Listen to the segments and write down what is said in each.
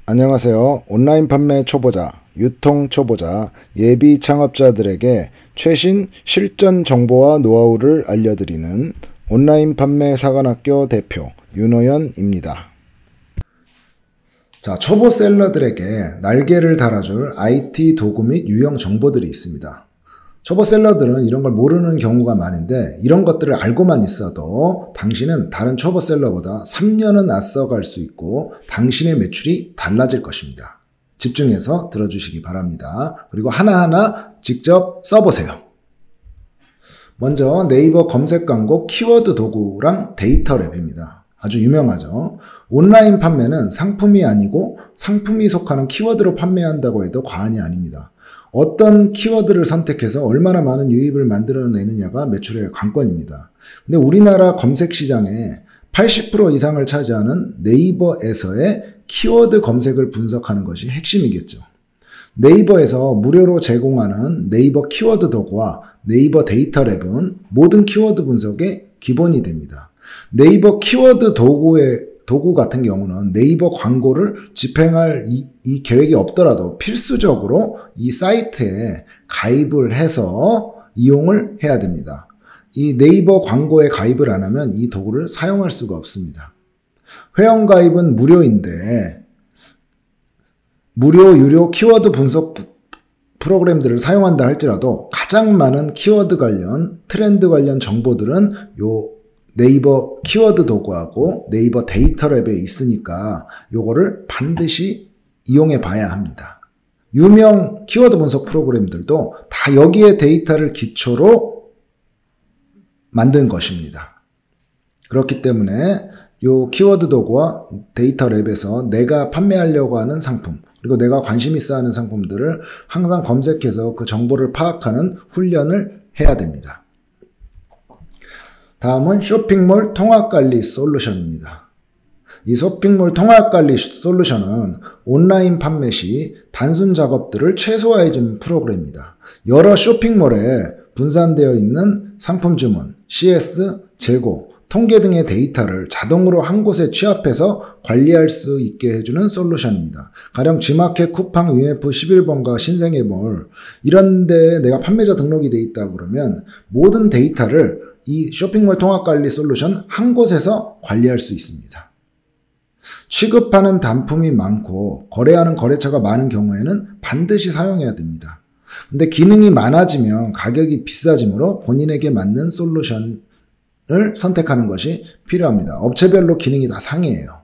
안녕하세요. 온라인 판매 초보자, 유통 초보자, 예비 창업자들에게 최신 실전 정보와 노하우를 알려드리는 온라인 판매 사관학교 대표 윤호연입니다. 자, 초보 셀러들에게 날개를 달아줄 IT 도구 및 유형 정보들이 있습니다. 초보 셀러들은 이런 걸 모르는 경우가 많은데 이런 것들을 알고만 있어도 당신은 다른 초보 셀러보다 3년은 앞서갈 수 있고 당신의 매출이 달라질 것입니다. 집중해서 들어주시기 바랍니다. 그리고 하나하나 직접 써보세요. 먼저 네이버 검색 광고 키워드 도구랑 데이터 랩입니다. 아주 유명하죠. 온라인 판매는 상품이 아니고 상품이 속하는 키워드로 판매한다고 해도 과언이 아닙니다. 어떤 키워드를 선택해서 얼마나 많은 유입을 만들어내느냐가 매출의 관건입니다. 근데 우리나라 검색 시장의 80% 이상을 차지하는 네이버에서의 키워드 검색을 분석하는 것이 핵심이겠죠. 네이버에서 무료로 제공하는 네이버 키워드 도구와 네이버 데이터 랩은 모든 키워드 분석의 기본이 됩니다. 네이버 키워드 도구 같은 경우는 네이버 광고를 집행할 이 계획이 없더라도 필수적으로 이 사이트에 가입을 해서 이용을 해야 됩니다. 이 네이버 광고에 가입을 안 하면 이 도구를 사용할 수가 없습니다. 회원 가입은 무료인데 무료, 유료 키워드 분석 프로그램들을 사용한다 할지라도 가장 많은 키워드 관련, 트렌드 관련 정보들은 요 네이버 키워드 도구하고 네이버 데이터 랩에 있으니까 요거를 반드시 이용해 봐야 합니다. 유명 키워드 분석 프로그램들도 다 여기에 데이터를 기초로 만든 것입니다. 그렇기 때문에 요 키워드 도구와 데이터 랩에서 내가 판매하려고 하는 상품 그리고 내가 관심 있어 하는 상품들을 항상 검색해서 그 정보를 파악하는 훈련을 해야 됩니다. 다음은 쇼핑몰 통합관리 솔루션입니다. 이 쇼핑몰 통합관리 솔루션은 온라인 판매 시 단순 작업들을 최소화해주는 프로그램입니다. 여러 쇼핑몰에 분산되어 있는 상품 주문, CS, 재고, 통계 등의 데이터를 자동으로 한 곳에 취합해서 관리할 수 있게 해주는 솔루션입니다. 가령 G마켓, 쿠팡, UF, 11번가, 신생애몰 이런 데 내가 판매자 등록이 돼 있다 그러면 모든 데이터를 이 쇼핑몰 통합관리 솔루션 한 곳에서 관리할 수 있습니다. 취급하는 단품이 많고 거래하는 거래처가 많은 경우에는 반드시 사용해야 됩니다. 근데 기능이 많아지면 가격이 비싸지므로 본인에게 맞는 솔루션을 선택하는 것이 필요합니다. 업체별로 기능이 다 상이에요.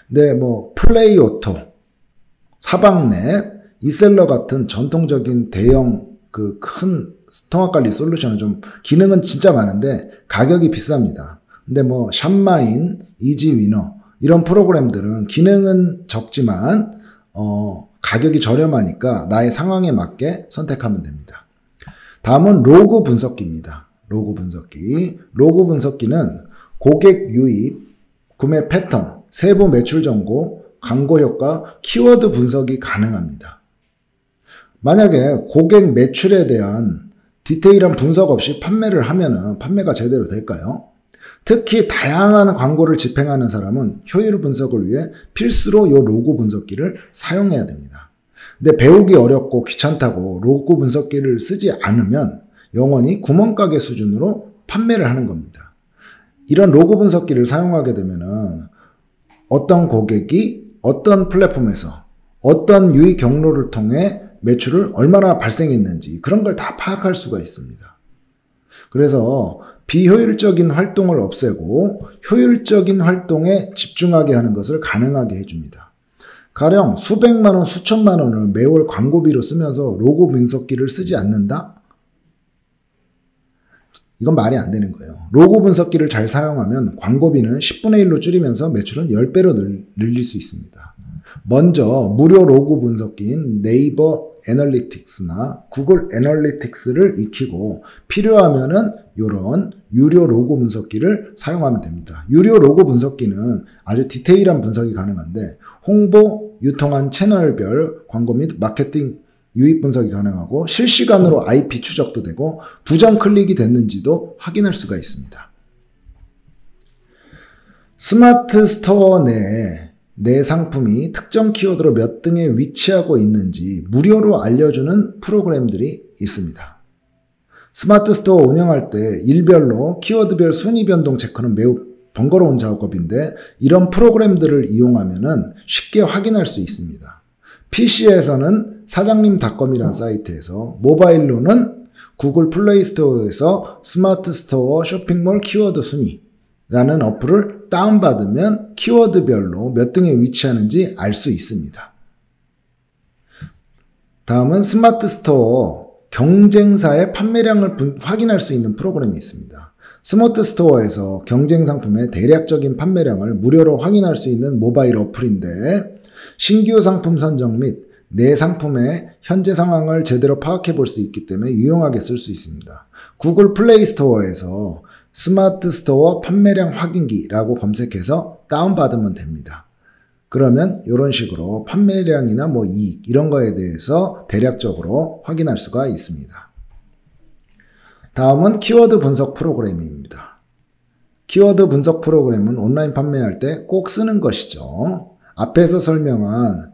근데 플레이오토, 사방넷, 이셀러 같은 전통적인 대형 큰 통합관리 솔루션은 좀 기능은 진짜 많은데 가격이 비쌉니다. 근데 샵마인, 이지위너 이런 프로그램들은 기능은 적지만 가격이 저렴하니까 나의 상황에 맞게 선택하면 됩니다. 다음은 로그 분석기입니다. 로그 분석기. 로그 분석기는 고객 유입, 구매 패턴, 세부 매출 정보, 광고 효과, 키워드 분석이 가능합니다. 만약에 고객 매출에 대한 디테일한 분석 없이 판매를 하면은 판매가 제대로 될까요? 특히 다양한 광고를 집행하는 사람은 효율 분석을 위해 필수로 이 로그 분석기를 사용해야 됩니다. 근데 배우기 어렵고 귀찮다고 로그 분석기를 쓰지 않으면 영원히 구멍가게 수준으로 판매를 하는 겁니다. 이런 로그 분석기를 사용하게 되면은 어떤 고객이 어떤 플랫폼에서 어떤 유입 경로를 통해 매출을 얼마나 발생했는지 그런 걸 다 파악할 수가 있습니다. 그래서 비효율적인 활동을 없애고 효율적인 활동에 집중하게 하는 것을 가능하게 해줍니다. 가령 수백만 원, 수천만 원을 매월 광고비로 쓰면서 로고 분석기를 쓰지 않는다? 이건 말이 안 되는 거예요. 로고 분석기를 잘 사용하면 광고비는 10분의 1로 줄이면서 매출은 10배로 늘릴 수 있습니다. 먼저 무료 로그 분석기인 네이버 애널리틱스나 구글 애널리틱스를 익히고 필요하면은 이런 유료 로그 분석기를 사용하면 됩니다. 유료 로그 분석기는 아주 디테일한 분석이 가능한데 홍보, 유통한 채널별 광고 및 마케팅 유입 분석이 가능하고 실시간으로 IP 추적도 되고 부정 클릭이 됐는지도 확인할 수가 있습니다. 스마트 스토어 내에 내 상품이 특정 키워드로 몇 등에 위치하고 있는지 무료로 알려주는 프로그램들이 있습니다. 스마트 스토어 운영할 때 일별로 키워드별 순위 변동 체크는 매우 번거로운 작업인데 이런 프로그램들을 이용하면 쉽게 확인할 수 있습니다. PC에서는 사장님닷컴이라는 사이트에서, 모바일로는 구글 플레이 스토어에서 스마트 스토어 쇼핑몰 키워드 순위라는 어플을 다운받으면 키워드별로 몇 등에 위치하는지 알 수 있습니다. 다음은 스마트 스토어 경쟁사의 판매량을 확인할 수 있는 프로그램이 있습니다. 스마트 스토어에서 경쟁 상품의 대략적인 판매량을 무료로 확인할 수 있는 모바일 어플인데 신규 상품 선정 및 내 상품의 현재 상황을 제대로 파악해 볼 수 있기 때문에 유용하게 쓸 수 있습니다. 구글 플레이 스토어에서 스마트 스토어 판매량 확인기라고 검색해서 다운받으면 됩니다. 그러면 이런 식으로 판매량이나 이익 이런 거에 대해서 대략적으로 확인할 수가 있습니다. 다음은 키워드 분석 프로그램입니다. 키워드 분석 프로그램은 온라인 판매할 때 꼭 쓰는 것이죠. 앞에서 설명한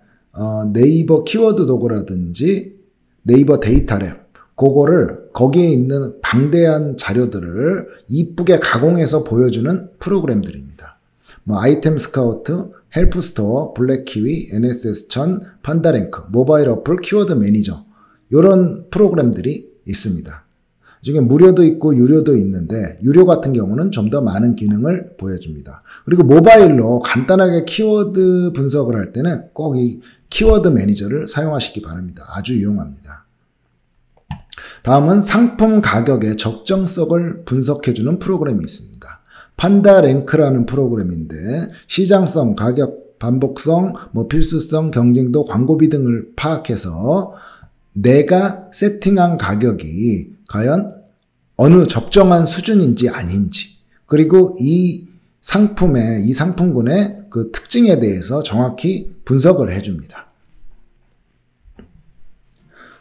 네이버 키워드 도구라든지 네이버 데이터랩, 그거를 거기에 있는 방대한 자료들을 이쁘게 가공해서 보여주는 프로그램들입니다. 아이템 스카우트, 헬프 스토어, 블랙키위, NSS1000, 판다랭크, 모바일 어플, 키워드 매니저 이런 프로그램들이 있습니다. 중에 무료도 있고 유료도 있는데 유료 같은 경우는 좀 더 많은 기능을 보여줍니다. 그리고 모바일로 간단하게 키워드 분석을 할 때는 꼭 이 키워드 매니저를 사용하시기 바랍니다. 아주 유용합니다. 다음은 상품 가격의 적정성을 분석해주는 프로그램이 있습니다. 판다랭크라는 프로그램인데 시장성, 가격, 반복성, 필수성, 경쟁도, 광고비 등을 파악해서 내가 세팅한 가격이 과연 어느 적정한 수준인지 아닌지, 그리고 이 상품군의 그 특징에 대해서 정확히 분석을 해줍니다.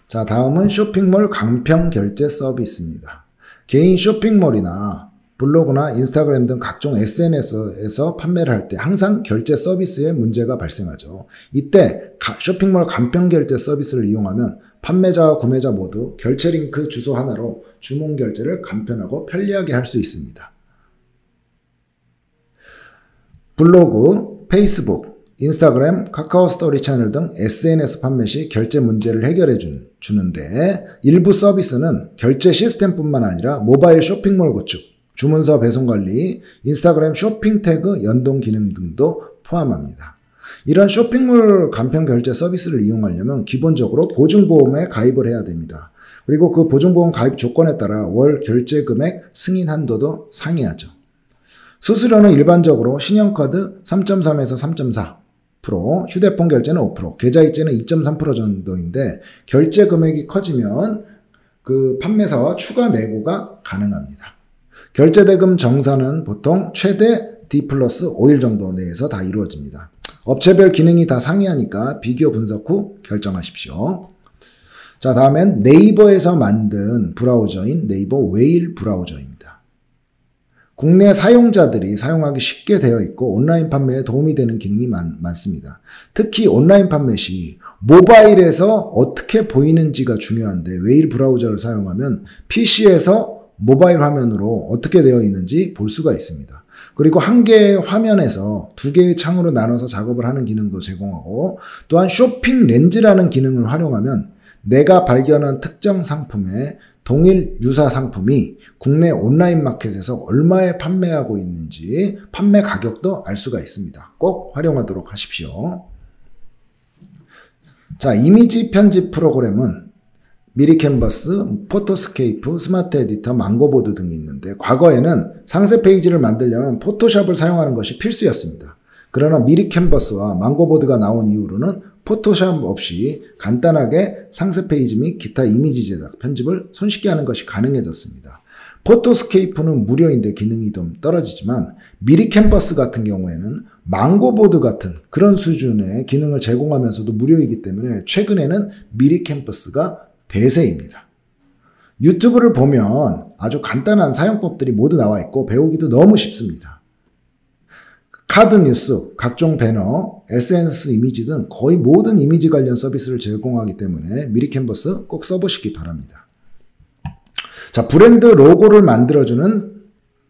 자, 다음은 쇼핑몰 간편 결제 서비스입니다. 개인 쇼핑몰이나 블로그나 인스타그램 등 각종 SNS에서 판매를 할 때 항상 결제 서비스에 문제가 발생하죠. 이때 쇼핑몰 간편 결제 서비스를 이용하면 판매자와 구매자 모두 결제 링크 주소 하나로 주문 결제를 간편하고 편리하게 할 수 있습니다. 블로그, 페이스북, 인스타그램, 카카오 스토리 채널 등 SNS 판매 시 결제 문제를 해결해 주는데 일부 서비스는 결제 시스템뿐만 아니라 모바일 쇼핑몰 구축, 주문서 배송 관리, 인스타그램 쇼핑 태그 연동 기능 등도 포함합니다. 이런 쇼핑몰 간편 결제 서비스를 이용하려면 기본적으로 보증보험에 가입을 해야 됩니다. 그리고 그 보증보험 가입 조건에 따라 월 결제 금액 승인 한도도 상이하죠. 수수료는 일반적으로 신용카드 3.3에서 3.4%, 휴대폰 결제는 5%, 계좌이체는 2.3% 정도인데 결제 금액이 커지면 그 판매사와 추가 내고가 가능합니다. 결제 대금 정산은 보통 최대 D+5일 정도 내에서 다 이루어집니다. 업체별 기능이 다 상이하니까 비교 분석 후 결정하십시오. 자, 다음엔 네이버에서 만든 브라우저인 네이버 웨일 브라우저입니다. 국내 사용자들이 사용하기 쉽게 되어 있고 온라인 판매에 도움이 되는 기능이 많습니다. 특히 온라인 판매 시 모바일에서 어떻게 보이는지가 중요한데 웨일 브라우저를 사용하면 PC에서 모바일 화면으로 어떻게 되어 있는지 볼 수가 있습니다. 그리고 한 개의 화면에서 두 개의 창으로 나눠서 작업을 하는 기능도 제공하고 또한 쇼핑 렌즈라는 기능을 활용하면 내가 발견한 특정 상품의 동일 유사 상품이 국내 온라인 마켓에서 얼마에 판매하고 있는지 판매 가격도 알 수가 있습니다. 꼭 활용하도록 하십시오. 자, 이미지 편집 프로그램은 미리 캔버스, 포토스케이프, 스마트 에디터, 망고보드 등이 있는데 과거에는 상세 페이지를 만들려면 포토샵을 사용하는 것이 필수였습니다. 그러나 미리 캔버스와 망고보드가 나온 이후로는 포토샵 없이 간단하게 상세 페이지 및 기타 이미지 제작, 편집을 손쉽게 하는 것이 가능해졌습니다. 포토스케이프는 무료인데 기능이 좀 떨어지지만 미리 캔버스 같은 경우에는 망고보드 같은 그런 수준의 기능을 제공하면서도 무료이기 때문에 최근에는 미리 캔버스가 대세입니다. 유튜브를 보면 아주 간단한 사용법들이 모두 나와 있고 배우기도 너무 쉽습니다. 카드 뉴스, 각종 배너, SNS 이미지 등 거의 모든 이미지 관련 서비스를 제공하기 때문에 미리 캔버스 꼭 써보시기 바랍니다. 자, 브랜드 로고를 만들어주는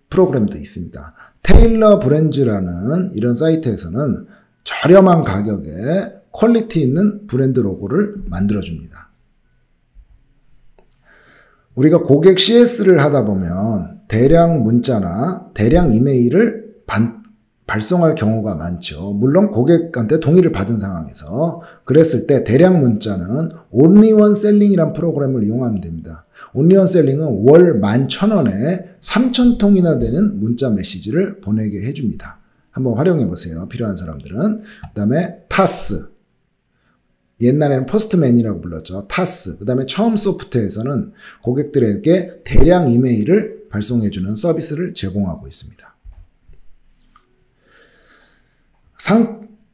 프로그램도 있습니다. 테일러 브랜즈라는 이런 사이트에서는 저렴한 가격에 퀄리티 있는 브랜드 로고를 만들어줍니다. 우리가 고객 CS를 하다 보면 대량 문자나 대량 이메일을 발송할 경우가 많죠. 물론 고객한테 동의를 받은 상황에서 그랬을 때 대량 문자는 온리원 셀링이란 프로그램을 이용하면 됩니다. 온리원 셀링은 월 11,000원에 3,000통이나 되는 문자 메시지를 보내게 해줍니다. 한번 활용해 보세요. 필요한 사람들은. 그 다음에 타스. 옛날에는 포스트맨이라고 불렀죠. 타스. 그 다음에 처음 소프트에서는 고객들에게 대량 이메일을 발송해주는 서비스를 제공하고 있습니다.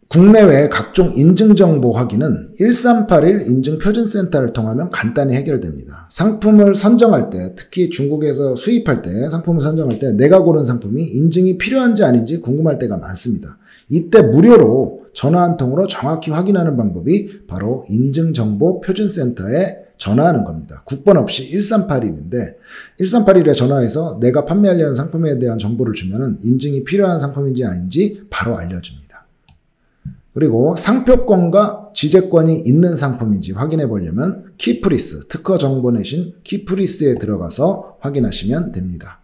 국내외 각종 인증정보 확인은 1381 인증표준센터를 통하면 간단히 해결됩니다. 상품을 선정할 때, 특히 중국에서 수입할 때, 상품을 선정할 때 내가 고른 상품이 인증이 필요한지 아닌지 궁금할 때가 많습니다. 이때 무료로 전화 한 통으로 정확히 확인하는 방법이 바로 인증정보표준센터에 전화하는 겁니다. 국번 없이 1381인데 1381에 전화해서 내가 판매하려는 상품에 대한 정보를 주면은 인증이 필요한 상품인지 아닌지 바로 알려줍니다. 그리고 상표권과 지재권이 있는 상품인지 확인해 보려면 키프리스, 특허 정보 내신 키프리스에 들어가서 확인하시면 됩니다.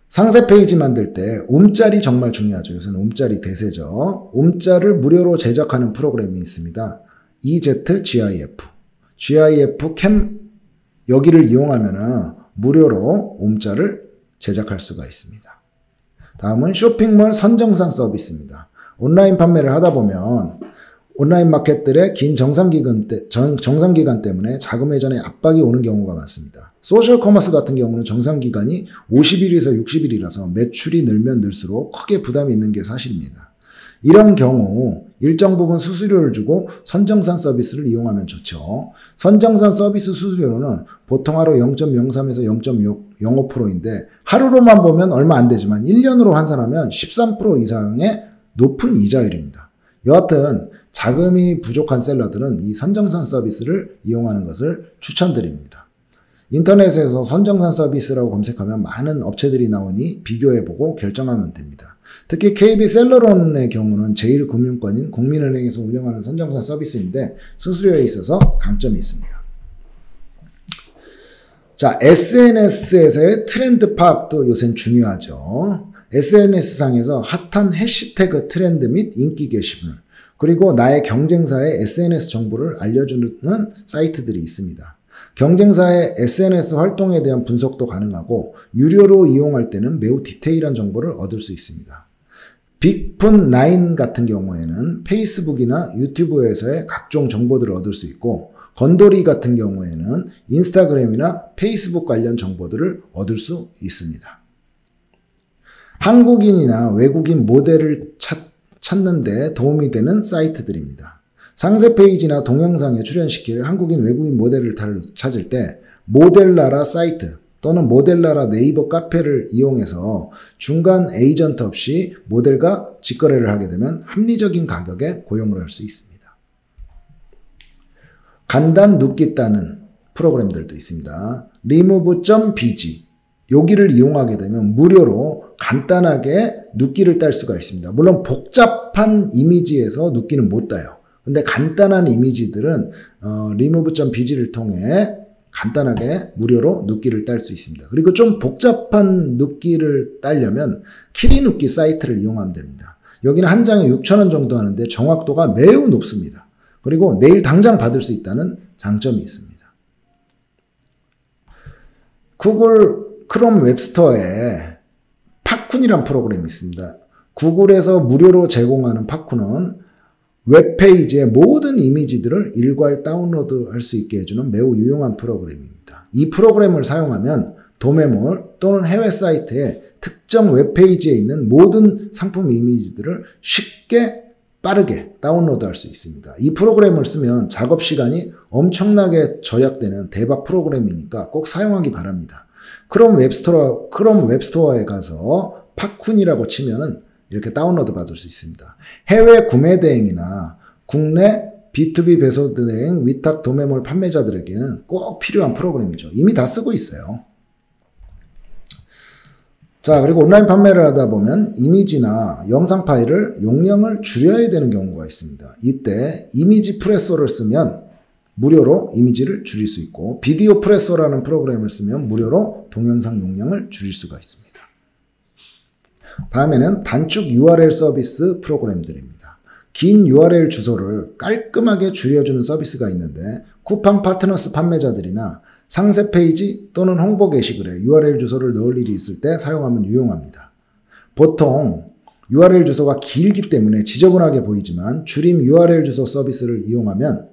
상세 페이지 만들 때 움짤이 정말 중요하죠. 요새는 움짤이 대세죠. 움짤을 무료로 제작하는 프로그램이 있습니다. EZGIF. GIF 캠 여기를 이용하면 무료로 움짤을 제작할 수가 있습니다. 다음은 쇼핑몰 선정산 서비스입니다. 온라인 판매를 하다 보면 온라인 마켓들의 긴 정상기간 때문에 자금 회전에 압박이 오는 경우가 많습니다. 소셜 커머스 같은 경우는 정상기간이 50일에서 60일이라서 매출이 늘면 늘수록 크게 부담이 있는 게 사실입니다. 이런 경우 일정 부분 수수료를 주고 선정산 서비스를 이용하면 좋죠. 선정산 서비스 수수료는 보통 하루 0.03에서 0.05%인데 하루로만 보면 얼마 안 되지만 1년으로 환산하면 13% 이상의 높은 이자율입니다. 여하튼 자금이 부족한 셀러들은 이 선정산 서비스를 이용하는 것을 추천드립니다. 인터넷에서 선정산 서비스라고 검색하면 많은 업체들이 나오니 비교해보고 결정하면 됩니다. 특히 KB셀러론의 경우는 제1금융권인 국민은행에서 운영하는 선정산 서비스인데 수수료에 있어서 강점이 있습니다. 자, SNS에서의 트렌드 파악도 요새는 중요하죠. SNS상에서 핫한 해시태그 트렌드 및 인기 게시물, 그리고 나의 경쟁사의 SNS 정보를 알려주는 사이트들이 있습니다. 경쟁사의 SNS 활동에 대한 분석도 가능하고 유료로 이용할 때는 매우 디테일한 정보를 얻을 수 있습니다. 빅푼9 같은 경우에는 페이스북이나 유튜브에서의 각종 정보들을 얻을 수 있고 건돌이 같은 경우에는 인스타그램이나 페이스북 관련 정보들을 얻을 수 있습니다. 한국인이나 외국인 모델을 찾는 데 도움이 되는 사이트들입니다. 상세 페이지나 동영상에 출연시킬 한국인 외국인 모델을 찾을 때 모델나라 사이트 또는 모델나라 네이버 카페를 이용해서 중간 에이전트 없이 모델과 직거래를 하게 되면 합리적인 가격에 고용을 할 수 있습니다. 간단 눕기 따는 프로그램들도 있습니다. remove.bg 여기를 이용하게 되면 무료로 간단하게 눕기를 딸 수가 있습니다. 물론 복잡한 이미지에서 눕기는 못 따요. 근데 간단한 이미지들은 remove.bg를 통해 간단하게 무료로 눕기를 딸 수 있습니다. 그리고 좀 복잡한 눕기를 따려면 키리눕기 사이트를 이용하면 됩니다. 여기는 한 장에 6,000원 정도 하는데 정확도가 매우 높습니다. 그리고 내일 당장 받을 수 있다는 장점이 있습니다. 구글 크롬 웹스토어에 팝쿤이란 프로그램이 있습니다. 구글에서 무료로 제공하는 팝쿤은 웹페이지의 모든 이미지들을 일괄 다운로드할 수 있게 해주는 매우 유용한 프로그램입니다. 이 프로그램을 사용하면 도매몰 또는 해외 사이트에 특정 웹페이지에 있는 모든 상품 이미지들을 쉽게 빠르게 다운로드할 수 있습니다. 이 프로그램을 쓰면 작업 시간이 엄청나게 절약되는 대박 프로그램이니까 꼭 사용하기 바랍니다. 크롬 웹스토어에 가서 파쿤이라고 치면은 이렇게 다운로드 받을 수 있습니다. 해외 구매 대행이나 국내 B2B 배송 대행 위탁 도매몰 판매자들에게는 꼭 필요한 프로그램이죠. 이미 다 쓰고 있어요. 자, 그리고 온라인 판매를 하다 보면 이미지나 영상 파일을 용량을 줄여야 되는 경우가 있습니다. 이때 이미지 프레소를 쓰면 무료로 이미지를 줄일 수 있고, 비디오 프레소라는 프로그램을 쓰면 무료로 동영상 용량을 줄일 수가 있습니다. 다음에는 단축 URL 서비스 프로그램들입니다. 긴 URL 주소를 깔끔하게 줄여주는 서비스가 있는데, 쿠팡 파트너스 판매자들이나 상세 페이지 또는 홍보 게시글에 URL 주소를 넣을 일이 있을 때 사용하면 유용합니다. 보통 URL 주소가 길기 때문에 지저분하게 보이지만 줄임 URL 주소 서비스를 이용하면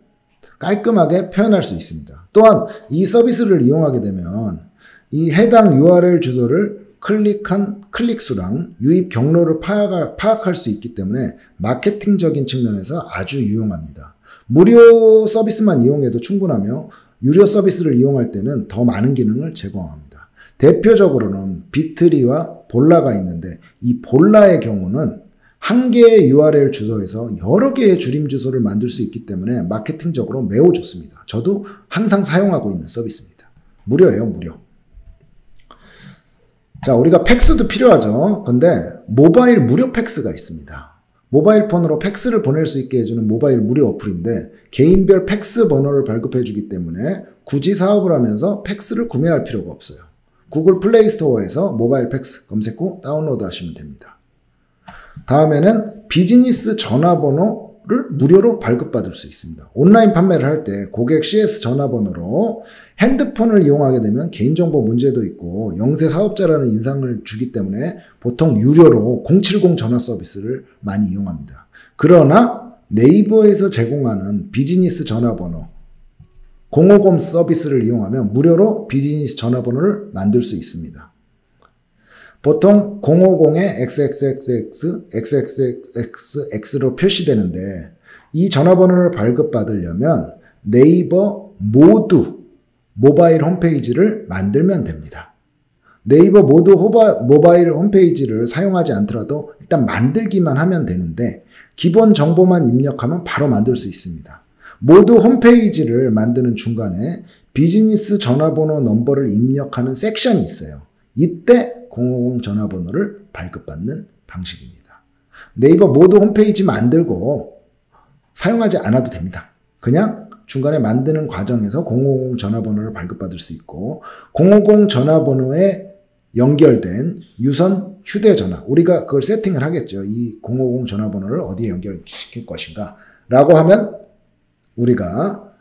깔끔하게 표현할 수 있습니다. 또한 이 서비스를 이용하게 되면 이 해당 URL 주소를 클릭한 클릭수랑 유입 경로를 파악할 수 있기 때문에 마케팅적인 측면에서 아주 유용합니다. 무료 서비스만 이용해도 충분하며 유료 서비스를 이용할 때는 더 많은 기능을 제공합니다. 대표적으로는 비트리와 볼라가 있는데, 이 볼라의 경우는 한 개의 URL 주소에서 여러 개의 줄임 주소를 만들 수 있기 때문에 마케팅적으로 매우 좋습니다. 저도 항상 사용하고 있는 서비스입니다. 무료예요, 무료. 자, 우리가 팩스도 필요하죠. 근데 모바일 무료 팩스가 있습니다. 모바일 폰으로 팩스를 보낼 수 있게 해주는 모바일 무료 어플인데, 개인별 팩스 번호를 발급해 주기 때문에 굳이 사업을 하면서 팩스를 구매할 필요가 없어요. 구글 플레이 스토어에서 모바일 팩스 검색 후 다운로드 하시면 됩니다. 다음에는 비즈니스 전화번호를 무료로 발급받을 수 있습니다. 온라인 판매를 할 때 고객 CS 전화번호로 핸드폰을 이용하게 되면 개인정보 문제도 있고 영세 사업자라는 인상을 주기 때문에 보통 유료로 070 전화 서비스를 많이 이용합니다. 그러나 네이버에서 제공하는 비즈니스 전화번호 050 서비스를 이용하면 무료로 비즈니스 전화번호를 만들 수 있습니다. 보통 050에 XXXX, XXXX로 표시되는데, 이 전화번호를 발급받으려면 네이버 모두 모바일 홈페이지를 만들면 됩니다. 네이버 모두 모바일 홈페이지를 사용하지 않더라도 일단 만들기만 하면 되는데, 기본 정보만 입력하면 바로 만들 수 있습니다. 모두 홈페이지를 만드는 중간에 비즈니스 전화번호 넘버를 입력하는 섹션이 있어요. 이때 050 전화번호를 발급받는 방식입니다. 네이버 모두 홈페이지 만들고 사용하지 않아도 됩니다. 그냥 중간에 만드는 과정에서 050 전화번호를 발급받을 수 있고, 050 전화번호에 연결된 유선 휴대전화, 우리가 그걸 세팅을 하겠죠. 이 050 전화번호를 어디에 연결시킬 것인가 라고 하면 우리가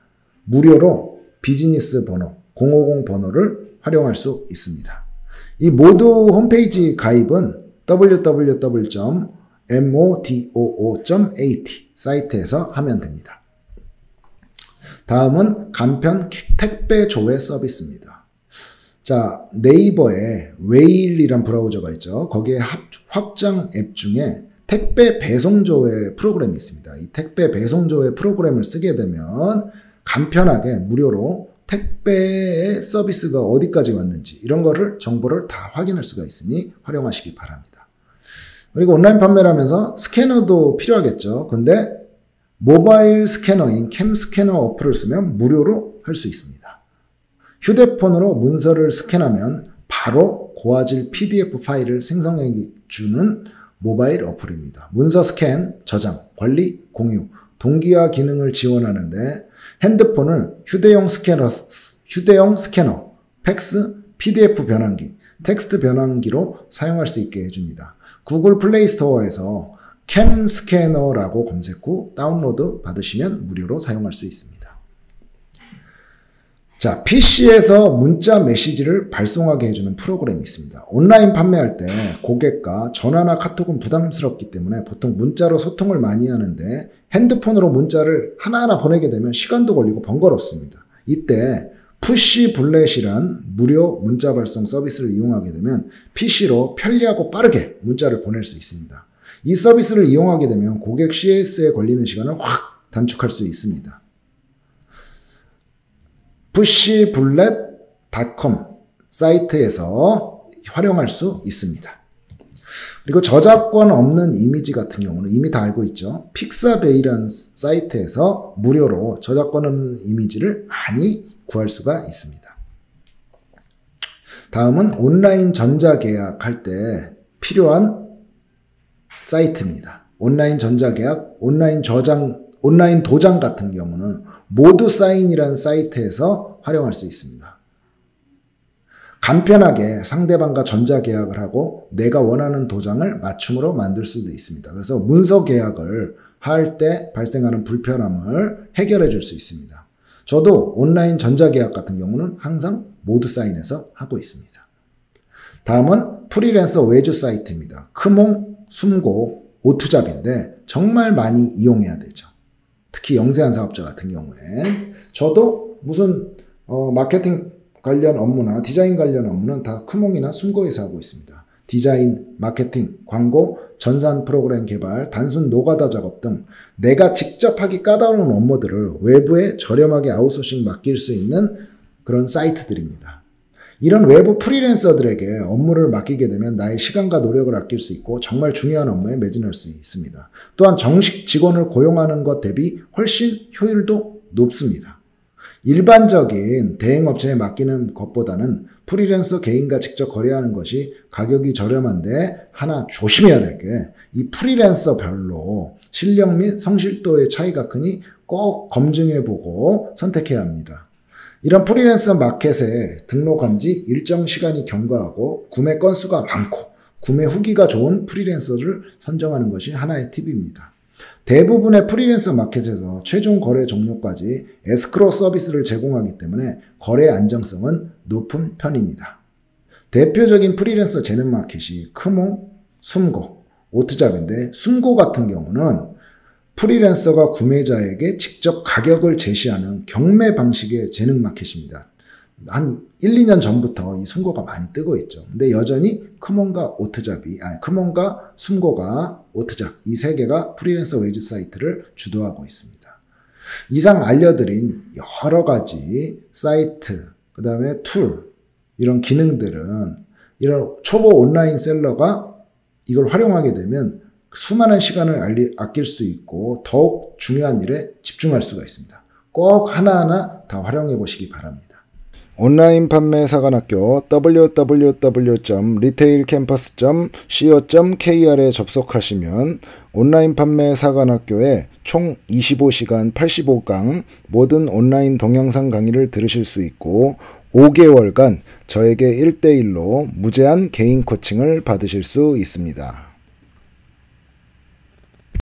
무료로 비즈니스 번호 050 번호를 활용할 수 있습니다. 이 모두 홈페이지 가입은 www.modoo.at 사이트에서 하면 됩니다. 다음은 간편 택배 조회 서비스입니다. 자, 네이버에 웨일이란 브라우저가 있죠. 거기에 확장 앱 중에 택배 배송 조회 프로그램이 있습니다. 이 택배 배송 조회 프로그램을 쓰게 되면 간편하게 무료로 택배의 서비스가 어디까지 왔는지 이런 거를 정보를 다 확인할 수가 있으니 활용하시기 바랍니다. 그리고 온라인 판매를 하면서 스캐너도 필요하겠죠. 근데 모바일 스캐너인 캠스캐너 어플을 쓰면 무료로 할 수 있습니다. 휴대폰으로 문서를 스캔하면 바로 고화질 PDF 파일을 생성해 주는 모바일 어플입니다. 문서 스캔, 저장, 관리, 공유, 동기화 기능을 지원하는데 핸드폰을 휴대용 스캐너, 팩스, PDF 변환기, 텍스트 변환기로 사용할 수 있게 해줍니다. 구글 플레이 스토어에서 캠 스캐너라고 검색 후 다운로드 받으시면 무료로 사용할 수 있습니다. 자, PC에서 문자 메시지를 발송하게 해주는 프로그램이 있습니다. 온라인 판매할 때 고객과 전화나 카톡은 부담스럽기 때문에 보통 문자로 소통을 많이 하는데 핸드폰으로 문자를 하나하나 보내게 되면 시간도 걸리고 번거롭습니다. 이때 푸시 블렛이란 무료 문자 발송 서비스를 이용하게 되면 PC로 편리하고 빠르게 문자를 보낼 수 있습니다. 이 서비스를 이용하게 되면 고객 CS에 걸리는 시간을 확 단축할 수 있습니다. pushbullet.com 사이트에서 활용할 수 있습니다. 그리고 저작권 없는 이미지 같은 경우는 이미 다 알고 있죠. 픽사베이라는 사이트에서 무료로 저작권 없는 이미지를 많이 구할 수가 있습니다. 다음은 온라인 전자계약 할 때 필요한 사이트입니다. 온라인 전자계약, 온라인 도장 같은 경우는 모두 사인이라는 사이트에서 활용할 수 있습니다. 간편하게 상대방과 전자계약을 하고 내가 원하는 도장을 맞춤으로 만들 수도 있습니다. 그래서 문서 계약을 할 때 발생하는 불편함을 해결해 줄 수 있습니다. 저도 온라인 전자계약 같은 경우는 항상 모두 사인해서 하고 있습니다. 다음은 프리랜서 외주 사이트입니다. 크몽, 숨고, 오투잡인데 정말 많이 이용해야 되죠. 특히 영세한 사업자 같은 경우엔 저도 무슨 마케팅 관련 업무나 디자인 관련 업무는 다 크몽이나 숨고에서 하고 있습니다. 디자인, 마케팅, 광고, 전산 프로그램 개발, 단순 노가다 작업 등 내가 직접 하기 까다로운 업무들을 외부에 저렴하게 아웃소싱 맡길 수 있는 그런 사이트들입니다. 이런 외부 프리랜서들에게 업무를 맡기게 되면 나의 시간과 노력을 아낄 수 있고 정말 중요한 업무에 매진할 수 있습니다. 또한 정식 직원을 고용하는 것 대비 훨씬 효율도 높습니다. 일반적인 대행업체에 맡기는 것보다는 프리랜서 개인과 직접 거래하는 것이 가격이 저렴한데 하나 조심해야 될 게 이 프리랜서별로 실력 및 성실도의 차이가 크니 꼭 검증해보고 선택해야 합니다. 이런 프리랜서 마켓에 등록한 지 일정 시간이 경과하고 구매 건수가 많고 구매 후기가 좋은 프리랜서를 선정하는 것이 하나의 팁입니다. 대부분의 프리랜서 마켓에서 최종 거래 종료까지 에스크로 서비스를 제공하기 때문에 거래 안정성은 높은 편입니다. 대표적인 프리랜서 재능 마켓이 크몽, 숨고, 오투잡인데 숨고 같은 경우는 프리랜서가 구매자에게 직접 가격을 제시하는 경매 방식의 재능 마켓입니다. 한 1, 2년 전부터 이 숨고가 많이 뜨고 있죠. 근데 여전히 크몽과 숨고가 오투잡 이 세 개가 프리랜서 외주 사이트를 주도하고 있습니다. 이상 알려드린 여러 가지 사이트, 그 다음에 툴, 이런 기능들은 이런 초보 온라인 셀러가 이걸 활용하게 되면 수많은 시간을 아낄 수 있고 더욱 중요한 일에 집중할 수가 있습니다. 꼭 하나하나 다 활용해 보시기 바랍니다. 온라인 판매 사관학교 www.retailcampus.co.kr에 접속하시면 온라인 판매 사관학교에 총 25시간 85강 모든 온라인 동영상 강의를 들으실 수 있고 5개월간 저에게 1대1로 무제한 개인 코칭을 받으실 수 있습니다.